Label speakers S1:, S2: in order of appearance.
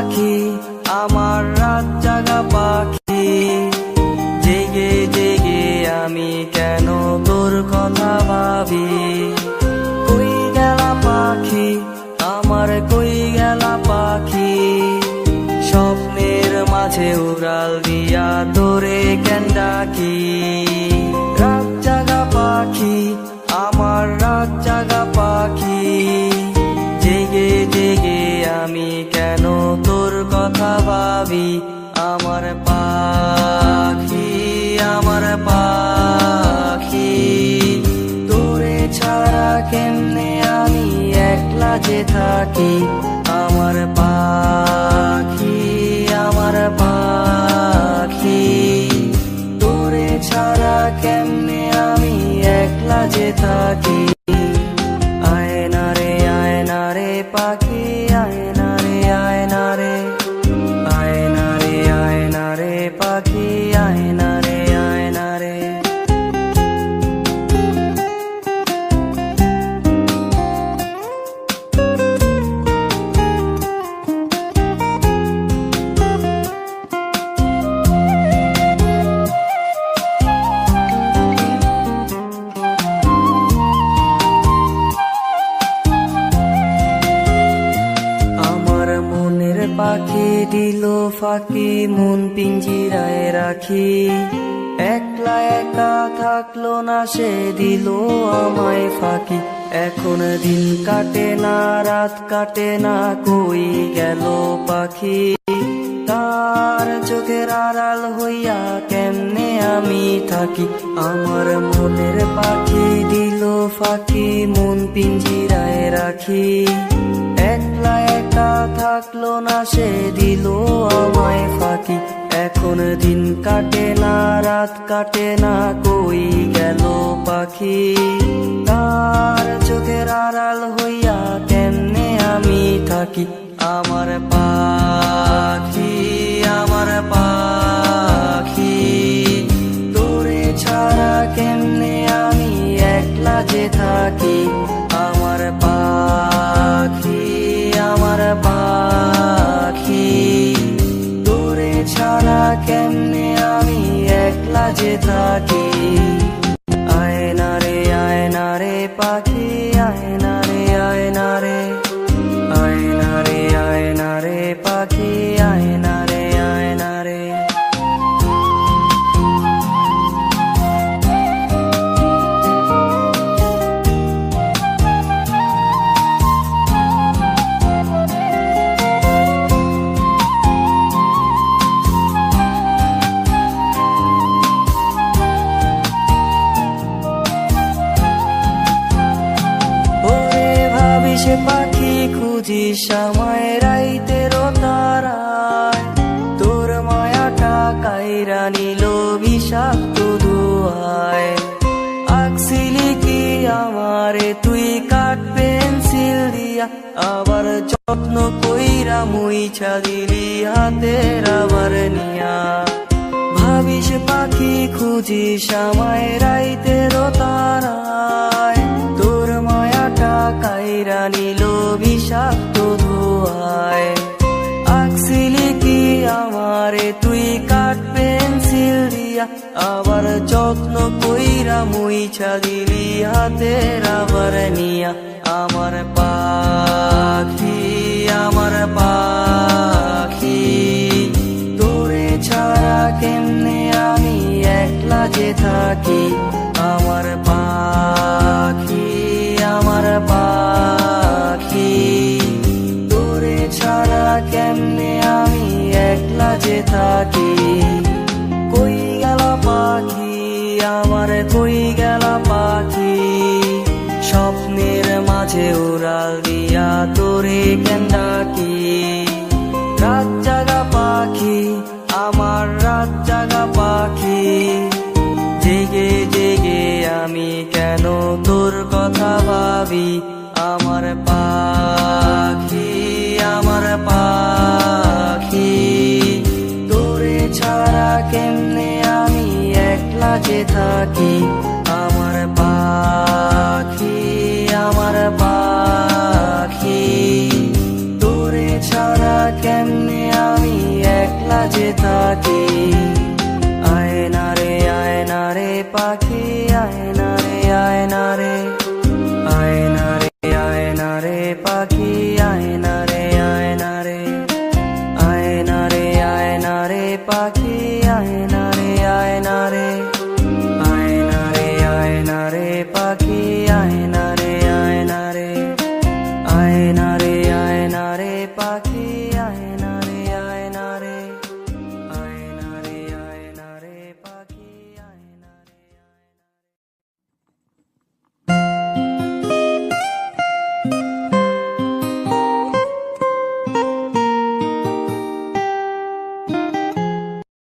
S1: পাখি, আমার রাত জাগা পাখি। জেগে জেগে আমি কেন তোর কথা ভাবি। কই গেলা পাখি, আমার কই গেলা পাখি। স্বপ্নের মাঝে উড়াল দিয়া তোরে কেন ডাকি। রাত জাগা পাখি, আমার রাত জাগা পাখি। জেগে জেগে আমি কেন তোর কথা ভাবি। আমার পাখি, আমার পাখি। তোরে ছাড়া কেমনে আমি একলা যে থাকি। আমার পাখি, আমার পাখি। তোরে ছাড়া কেমনে আমি একলা যে থাকি। আয়না রে পাখি, আয়না রে। আয়না রে পাখি, আয়না রে। পাখি দিল ফাঁকি, মন পিঞ্জিরায় রাখি। একলা একা থাকলো না, সে দিল আমায় ফাঁকি। এখন দিন কাটে না, রাত কাটে না, কই গেল পাখি। তার চোখের আড়াল হইয়া কেমনে আমি থাকি। আমার মনের পাখি দিল ফাঁকি, মন পিঞ্জিরায় রাখি। একলা একা থাকলো না, সে দিল আমায় ফাঁকি। এখন দিন কাটে না, রাত কাটে না, কই গেল পাখি। তার চোখের আড়াল হইয়া কেমনে আমি থাকি। আমার পাখি, আমার পাখি। তোরে ছাড়া কেমনে আমি একলা যে থাকি। আমার পাখি, আমার পাখি। তোরে ছাড়া কেমনে আমি একলা যে থাকি। আয়না রে পাখি, আয়না রে। আয়না রে পাখি, আয়না রে। সে পাখি খুঁজিস আমায় রাইতের তারায়। তোর মায়াটা কাইরা নিল বিষাক্ত দুয়ায়। আঁকছিলি কি আমারে তুই কাঠ পেন্সিল দিয়া। আবার যত্ন কইরা মুইছা দিলি হাতের আবার নিয়া। ভাবিস পাখি খুঁজিস আমায় রাইতের তারায়। তোর মায়াটা কাইরা নিল বিষাক্ত ধোঁয়ায়। আঁকছিলি কি আমারে তুই কাঠ পেন্সিল দিয়া। আবার যত্ন কইরা মুইছা দিলি হাতের আবার নিয়া। আমার পাখি, আমার পাখি। তোরে ছাড়া কেমনে আমি একলা যে থাকি। আমার পাখি, আমার পাখি। তোরে ছাড়া কেমনে আমি একলা যে থাকি। কই গেল পাখি, আমার কই গেল পাখি। স্বপ্নের মাঝে উড়াল দিয়া তোরে কেন ডাকি। রাত জাগা পাখি, আমার রাত জাগা পাখি। জেগে জেগে আমি কেন তোর কথা ভাবি। আমার পাখি, আমার পাখি। তোরে ছাড়া কেমনে আমি একলা যে থাকি। আমার পাখি, আমার পাখি। তোরে ছাড়া কেমনে থাকি।